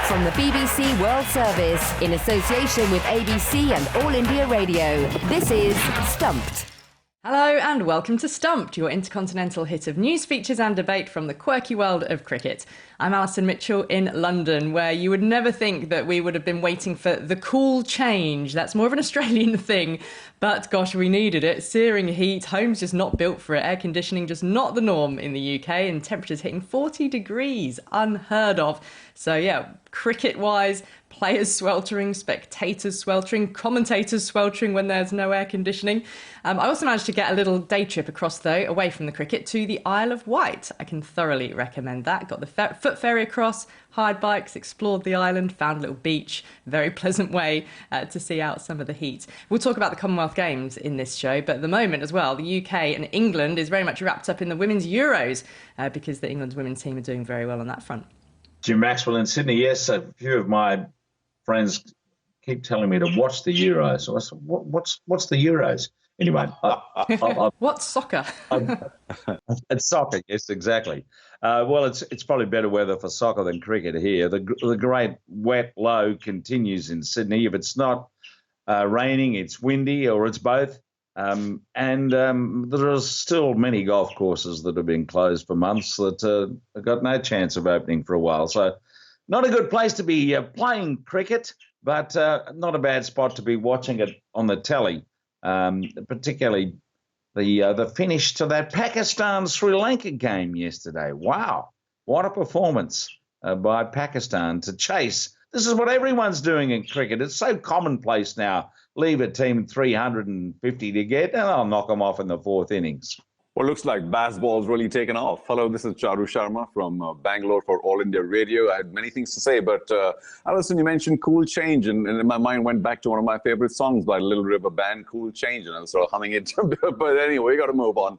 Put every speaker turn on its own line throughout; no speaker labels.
From the BBC World Service, in association with ABC and All India Radio, this is Stumped.
Hello and welcome to Stumped, your intercontinental hit of news, features and debate from the quirky world of cricket. I'm Alison Mitchell in London, where you would never think that we would have been waiting for the cool change. That's more of an Australian thing, but gosh, we needed it. Searing heat, homes just not built for it, air conditioning just not the norm in the UK, and temperatures hitting 40 degrees, unheard of. So yeah, cricket-wise, players sweltering, spectators sweltering, commentators sweltering when there's no air conditioning. I also managed to get a little day trip across, though, away from the cricket to the Isle of Wight. I can thoroughly recommend that. Got the foot ferry across, hired bikes, explored the island, found a little beach. Very pleasant way to see out some of the heat. We'll talk about the Commonwealth Games in this show, but at the moment as well, the UK and England is very much wrapped up in the Women's Euros because the England's women's team are doing very well on that front.
Jim Maxwell in Sydney. Yes, a few of my friends keep telling me to watch the Euros. So I said, what's the Euros? Anyway,
what's soccer?
It's soccer. Yes, exactly. Well, it's probably better weather for soccer than cricket here. The great wet low continues in Sydney. If it's not raining, it's windy, or it's both. And there are still many golf courses that have been closed for months that have got no chance of opening for a while. So not a good place to be playing cricket, but not a bad spot to be watching it on the telly, particularly the finish to that Pakistan-Sri Lanka game yesterday. Wow, what a performance by Pakistan to chase. This is what everyone's doing in cricket. It's so commonplace now. Leave a team 350 to get, and I'll knock them off in the fourth innings.
Well, looks like baseball's really taken off. Hello, this is Charu Sharma from Bangalore for All India Radio. I had many things to say, but Alison, you mentioned Cool Change, and my mind went back to one of my favorite songs by Little River Band, Cool Change, and I was sort of humming it. But anyway, we got to move on.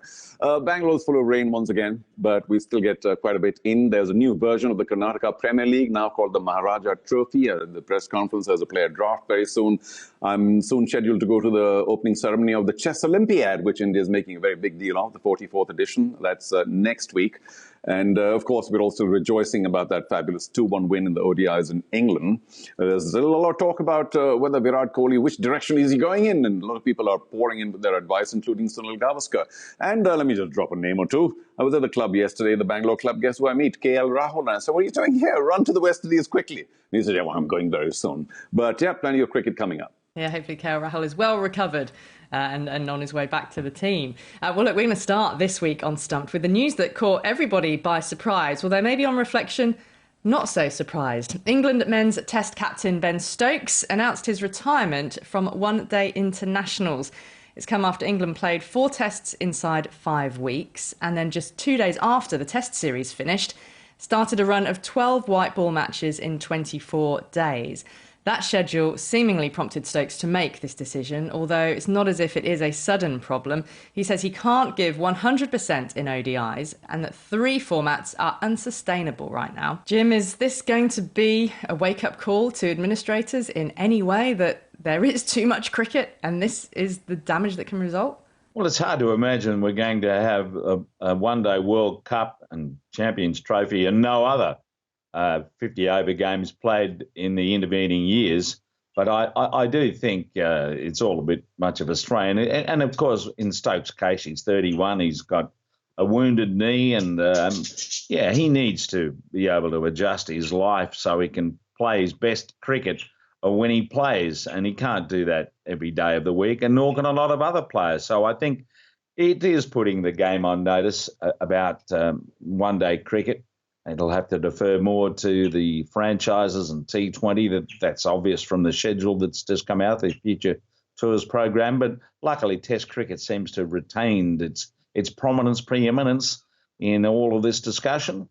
Bangalore's full of rain once again, but we still get quite a bit in. There's a new version of the Karnataka Premier League now called the Maharaja Trophy. The press conference has a player draft very soon. I'm soon scheduled to go to the opening ceremony of the Chess Olympiad, which India is making a very big deal of, the 44th edition. That's next week. And, of course, we're also rejoicing about that fabulous 2-1 win in the ODIs in England. There's a lot of talk about whether Virat Kohli, which direction is he going in? And a lot of people are pouring in their advice, including Sunil Gavaskar. And let me just drop a name or two. I was at the club yesterday, the Bangalore club. Guess who I meet? KL Rahul. And I said, what are you doing here? Run to the West Indies quickly. And he said, yeah, well, I'm going very soon. But, yeah, plenty of cricket coming up.
Yeah, hopefully KL Rahul is well recovered and on his way back to the team. Well, look, we're going to start this week on Stumped with the news that caught everybody by surprise, although maybe on reflection, not so surprised. England men's Test captain Ben Stokes announced his retirement from one-day internationals. It's come after England played 4 tests inside 5 weeks, and then just 2 days after the Test series finished, started a run of 12 white ball matches in 24 days. That schedule seemingly prompted Stokes to make this decision, although it's not as if it is a sudden problem. He says he can't give 100% in ODIs and that 3 formats are unsustainable right now. Jim, is this going to be a wake-up call to administrators in any way that there is too much cricket and this is the damage that can result?
Well, it's hard to imagine we're going to have a one-day World Cup and Champions Trophy and no other 50-over games played in the intervening years. But I do think it's all a bit much of a strain. And, of course, in Stokes' case, he's 31. He's got a wounded knee. And, he needs to be able to adjust his life so he can play his best cricket when he plays. And he can't do that every day of the week, and nor can a lot of other players. So I think it is putting the game on notice about one-day cricket. It'll have to defer more to the franchises and T20. That's obvious from the schedule that's just come out, the Future Tours program. But luckily, Test cricket seems to have retained its prominence, preeminence in all of this discussion.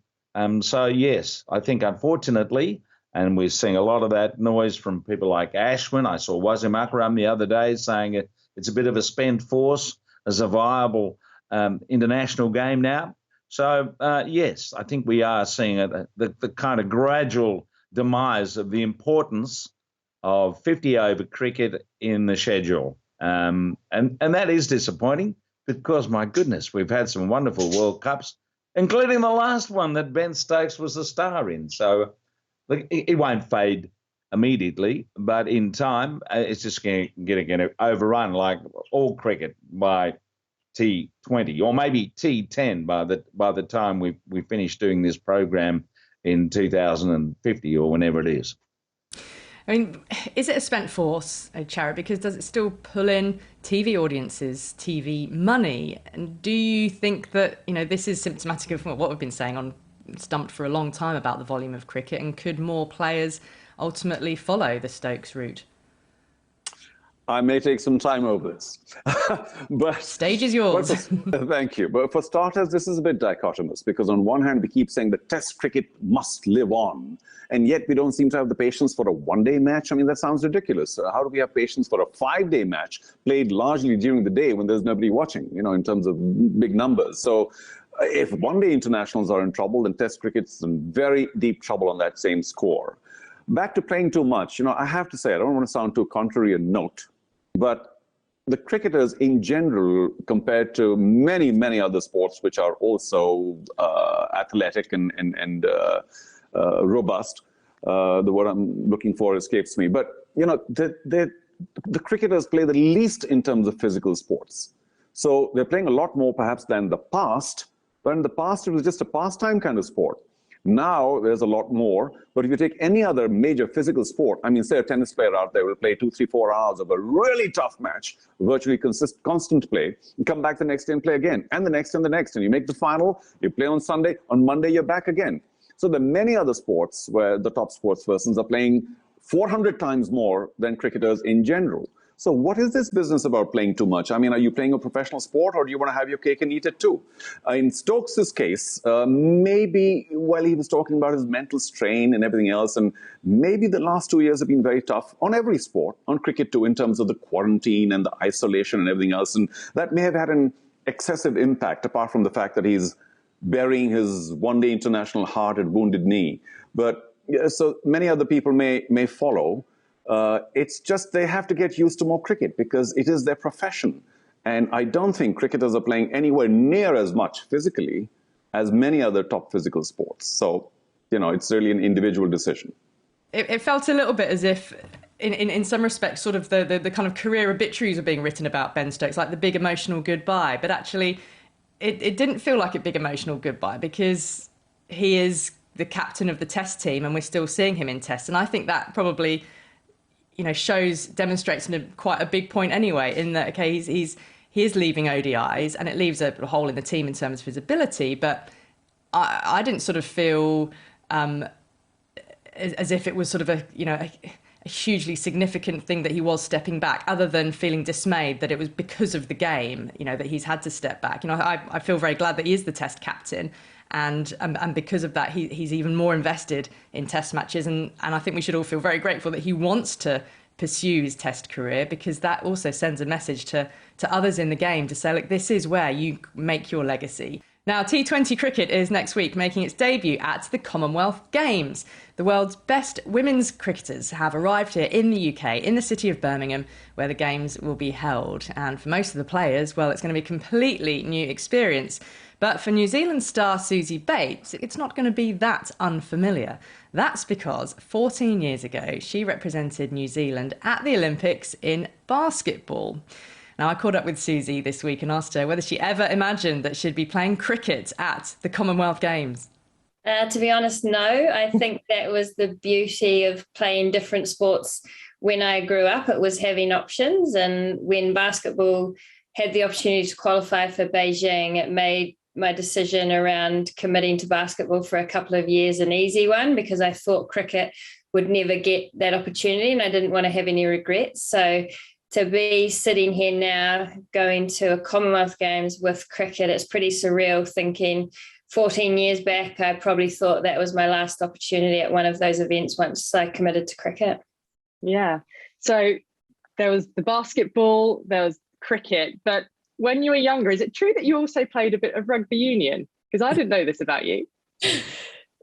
So, yes, I think unfortunately, and we're seeing a lot of that noise from people like Ashwin. I saw Wasim Akram the other day saying it's a bit of a spent force as a viable international game now. So, yes, I think we are seeing the kind of gradual demise of the importance of 50-over cricket in the schedule. And that is disappointing because, my goodness, we've had some wonderful World Cups, including the last one that Ben Stokes was the star in. So look, it won't fade immediately, but in time, it's just going to overrun like all cricket by T20 or maybe T10 by the time we finish doing this program in 2050 or whenever it is.
I mean, is it a spent force, Charu? Because does it still pull in TV audiences, TV money? And do you think that, this is symptomatic of what we've been saying on Stumped for a long time about the volume of cricket? And could more players ultimately follow the Stokes route?
I may take some time over this. But
stage is yours.
Thank you. But for starters, this is a bit dichotomous because on one hand, we keep saying that Test cricket must live on. And yet we don't seem to have the patience for a one-day match. I mean, that sounds ridiculous. How do we have patience for a 5-day match played largely during the day when there's nobody watching, in terms of big numbers? So if one-day internationals are in trouble, then Test cricket's in very deep trouble on that same score. Back to playing too much, I have to say, I don't want to sound too contrary in note, but the cricketers in general, compared to many, many other sports which are also athletic and robust, the word I'm looking for escapes me, but the cricketers play the least in terms of physical sports. So they're playing a lot more perhaps than the past, but in the past it was just a pastime kind of sport. Now there's a lot more, but if you take any other major physical sport, I mean, say a tennis player out there will play 2, 3, 4 hours of a really tough match, virtually constant play, and come back the next day and play again, and the next and the next, and you make the final, you play on Sunday, on Monday you're back again. So there are many other sports where the top sports persons are playing 400 times more than cricketers in general. So what is this business about playing too much? I mean, are you playing a professional sport or do you want to have your cake and eat it too? In Stokes' case, maybe while he was talking about his mental strain and everything else, and maybe the last 2 years have been very tough on every sport, on cricket too, in terms of the quarantine and the isolation and everything else. And that may have had an excessive impact, apart from the fact that he's burying his one-day international heart at Wounded Knee. But so many other people may follow. It's just they have to get used to more cricket because it is their profession. And I don't think cricketers are playing anywhere near as much physically as many other top physical sports. So, it's really an individual decision.
It felt a little bit as if, in some respects, sort of the kind of career obituaries are being written about Ben Stokes, like the big emotional goodbye. But actually, it didn't feel like a big emotional goodbye because he is the captain of the Test team and we're still seeing him in Tests. And I think that probably demonstrates quite a big point anyway, in that, okay, he is leaving ODIs and it leaves a hole in the team in terms of his ability, but I didn't sort of feel as if it was sort of a hugely significant thing that he was stepping back, other than feeling dismayed that it was because of the game, that he's had to step back. I feel very glad that he is the Test captain. And because of that, he's even more invested in Test matches. And I think we should all feel very grateful that he wants to pursue his Test career, because that also sends a message to others in the game to say, look, this is where you make your legacy. Now, T20 cricket is next week making its debut at the Commonwealth Games. The world's best women's cricketers have arrived here in the UK, in the city of Birmingham, where the Games will be held. And for most of the players, well, it's going to be a completely new experience. But for New Zealand star Suzie Bates, it's not going to be that unfamiliar. That's because 14 years ago, she represented New Zealand at the Olympics in basketball. Now, I caught up with Suzie this week and asked her whether she ever imagined that she'd be playing cricket at the Commonwealth Games.
To be honest, no. I think that was the beauty of playing different sports. When I grew up, it was having options. And when basketball had the opportunity to qualify for Beijing, it made my decision around committing to basketball for a couple of years an easy one, because I thought cricket would never get that opportunity and I didn't want to have any regrets. So to be sitting here now, going to a Commonwealth Games with cricket, it's pretty surreal, thinking 14 years back, I probably thought that was my last opportunity at one of those events once I committed to cricket.
Yeah. So there was the basketball, there was cricket, but when you were younger, is it true that you also played a bit of rugby union? Because I didn't know this about you.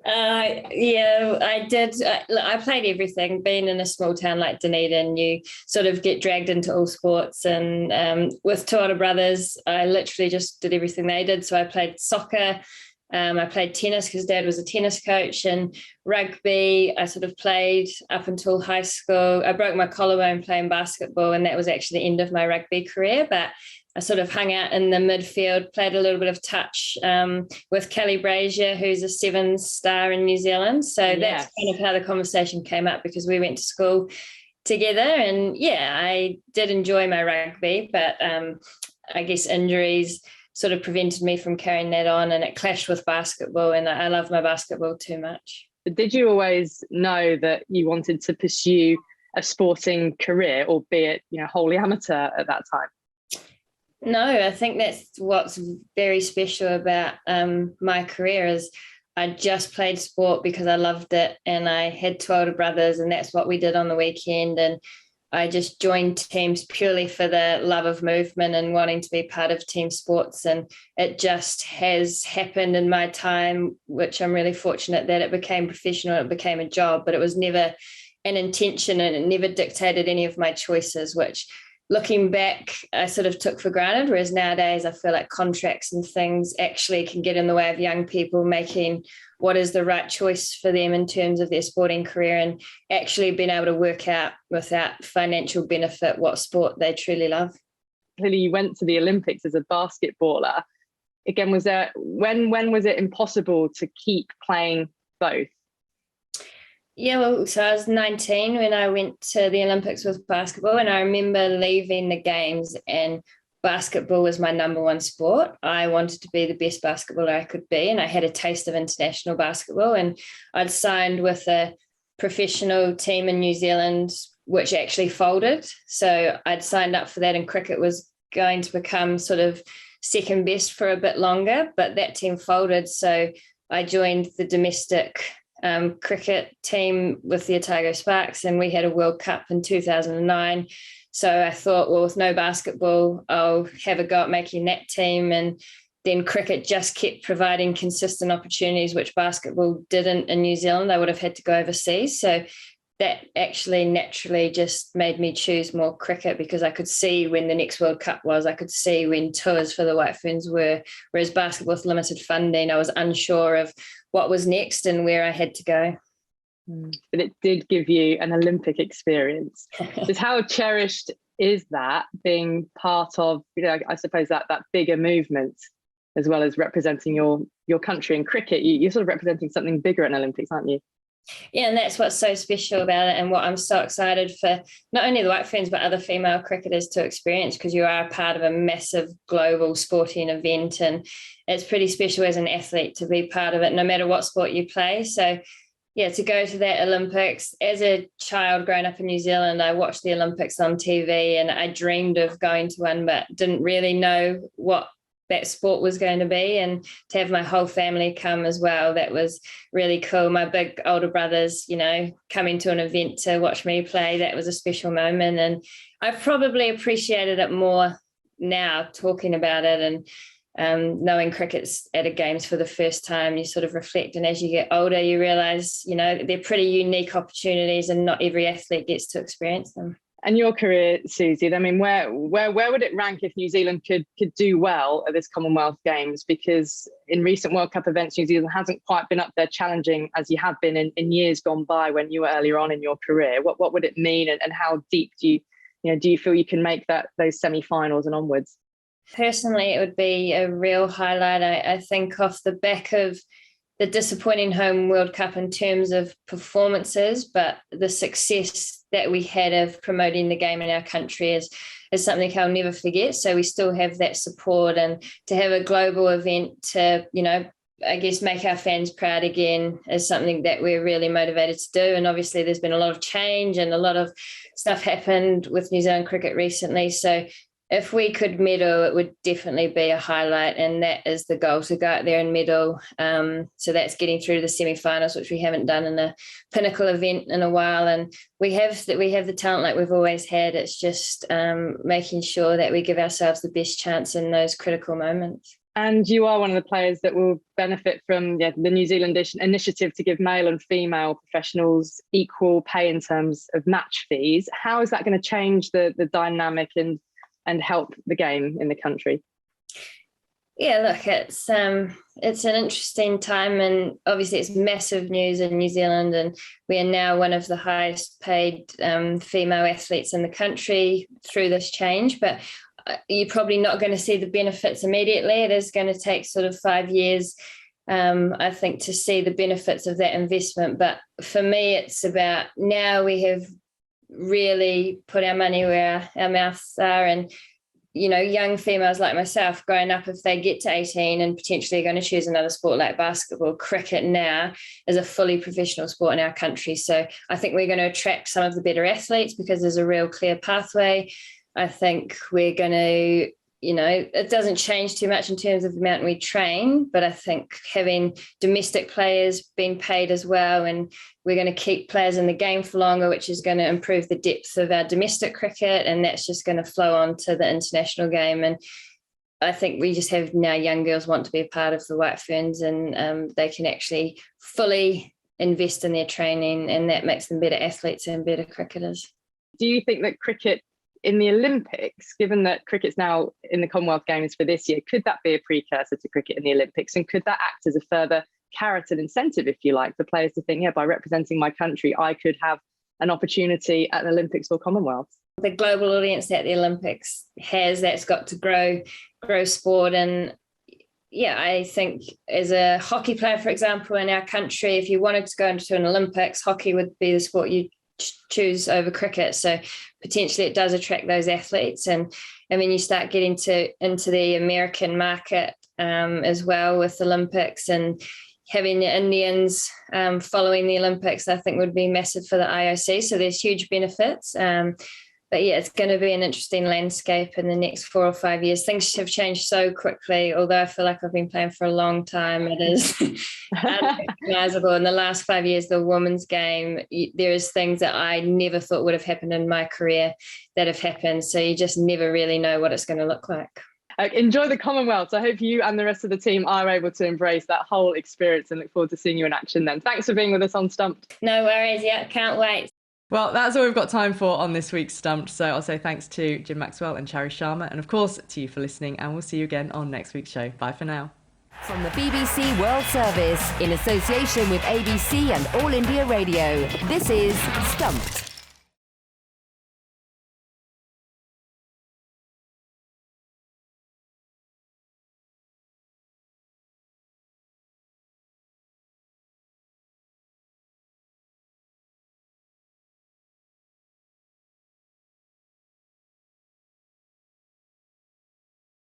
Yeah, I did. I played everything. Being in a small town like Dunedin, you sort of get dragged into all sports. And with two older brothers, I literally just did everything they did. So I played soccer, I played tennis because Dad was a tennis coach, and rugby I sort of played up until high school. I broke my collarbone playing basketball, and that was actually the end of my rugby career. But I sort of hung out in the midfield, played a little bit of touch with Kelly Brazier, who's a 7-star in New Zealand. So that's kind of how the conversation came up, because we went to school together. And yeah, I did enjoy my rugby, but I guess injuries sort of prevented me from carrying that on, and it clashed with basketball, and I love my basketball too much.
But did you always know that you wanted to pursue a sporting career, albeit, wholly amateur at that time?
No, I think that's what's very special about my career is I just played sport because I loved it, and I had 2 older brothers, and that's what we did on the weekend. And I just joined teams purely for the love of movement and wanting to be part of team sports. And it just has happened in my time, which I'm really fortunate that it became professional, it became a job, but it was never an intention, and it never dictated any of my choices, which looking back, I sort of took for granted. Whereas nowadays I feel like contracts and things actually can get in the way of young people making what is the right choice for them in terms of their sporting career, and actually being able to work out without financial benefit what sport they truly love.
Clearly you went to the Olympics as a basketballer. Again, when was it impossible to keep playing both?
Yeah, well, so I was 19 when I went to the Olympics with basketball, and I remember leaving the games, and basketball was my number one sport. I wanted to be the best basketballer I could be, and I had a taste of international basketball, and I'd signed with a professional team in New Zealand, which actually folded. So I'd signed up for that, and cricket was going to become sort of second best for a bit longer, but that team folded. So I joined the domestic cricket team with the Otago Sparks, and we had a World Cup in 2009. So I thought, well, with no basketball, I'll have a go at making that team. And then cricket just kept providing consistent opportunities, which basketball didn't in New Zealand. I would have had to go overseas. So that actually naturally just made me choose more cricket, because I could see when the next World Cup was, I could see when tours for the White Ferns were, whereas basketball with limited funding, I was unsure of what was next and where I had to go.
But it did give you an Olympic experience. Just how cherished is that, being part of, I suppose that bigger movement, as well as representing your country in cricket? You're sort of representing something bigger in Olympics, aren't you?
Yeah, and that's what's so special about it, and what I'm so excited for not only the White Ferns but other female cricketers to experience, because you are a part of a massive global sporting event, and it's pretty special as an athlete to be part of it, no matter what sport you play. So yeah, to go to that Olympics, as a child growing up in New Zealand, I watched the Olympics on TV, and I dreamed of going to one, but didn't really know what that sport was going to be. And to have my whole family come as well, that was really cool. My big older brothers, coming to an event to watch me play, that was a special moment. And I probably appreciated it more now, talking about it, and knowing cricket's at a games for the first time. You sort of reflect, and as you get older you realise they're pretty unique opportunities, and not every athlete gets to experience them.
And your career, Susie, I mean, where would it rank if New Zealand could do well at this Commonwealth Games? Because in recent World Cup events, New Zealand hasn't quite been up there challenging as you have been in years gone by when you were earlier on in your career. What would it mean, and how deep do you feel you can make those semi-finals and onwards?
Personally, it would be a real highlight. I think off the back of the disappointing home World Cup in terms of performances, but the success that we had of promoting the game in our country is something I'll never forget. So we still have that support, and to have a global event to, I guess, make our fans proud again is something that we're really motivated to do. And obviously there's been a lot of change, and a lot of stuff happened with New Zealand cricket recently. So if we could medal, it would definitely be a highlight, and that is the goal, to go out there and medal. So that's getting through to the semi-finals, which we haven't done in a pinnacle event in a while. And we have the talent like we've always had. It's just making sure that we give ourselves the best chance in those critical moments.
And you are one of the players that will benefit from the New Zealand initiative to give male and female professionals equal pay in terms of match fees. How is that going to change the dynamic and help the game in the country?
Yeah, look, it's an interesting time, and obviously it's massive news in New Zealand, and we are now one of the highest paid female athletes in the country through this change. But you're probably not going to see the benefits immediately. It is going to take sort of 5 years, I think, to see the benefits of that investment. But for me, it's about now we have really put our money where our mouths are, and young females like myself growing up, if they get to 18 and potentially going to choose another sport like basketball, cricket now is a fully professional sport in our country. So I think we're going to attract some of the better athletes because there's a real clear pathway. I think we're going to, it doesn't change too much in terms of the amount we train, but I think having domestic players being paid as well, and we're going to keep players in the game for longer, which is going to improve the depth of our domestic cricket, and that's just going to flow on to the international game. And I think we just have now young girls want to be a part of the White Ferns, and they can actually fully invest in their training, and that makes them better athletes and better cricketers.
Do you think that cricket in the Olympics, given that cricket's now in the Commonwealth Games for this year, could that be a precursor to cricket in the Olympics? And could that act as a further carrot and incentive, if you like, for players to think, yeah, by representing my country, I could have an opportunity at the Olympics or Commonwealth?
The global audience that the Olympics has, that's got to grow sport. And yeah, I think as a hockey player, for example, in our country, if you wanted to go into an Olympics, hockey would be the sport you choose over cricket. So potentially it does attract those athletes. And I mean, you start getting into the American market as well with Olympics, and having the Indians following the Olympics, I think would be massive for the IOC. So there's huge benefits. But yeah, it's going to be an interesting landscape in the next 4 or 5 years. Things have changed so quickly, although I feel like I've been playing for a long time. It is unrecognizable. In the last 5 years, the women's game, there is things that I never thought would have happened in my career that have happened. So you just never really know what it's going to look like.
Enjoy the Commonwealth. I hope you and the rest of the team are able to embrace that whole experience, and look forward to seeing you in action then. Thanks for being with us on Stumped.
No worries. Yeah, can't wait.
Well, that's all we've got time for on this week's Stumped. So I'll say thanks to Jim Maxwell and Charu Sharma, and of course to you for listening, and we'll see you again on next week's show. Bye for now.
From the BBC World Service in association with ABC and All India Radio, this is Stumped.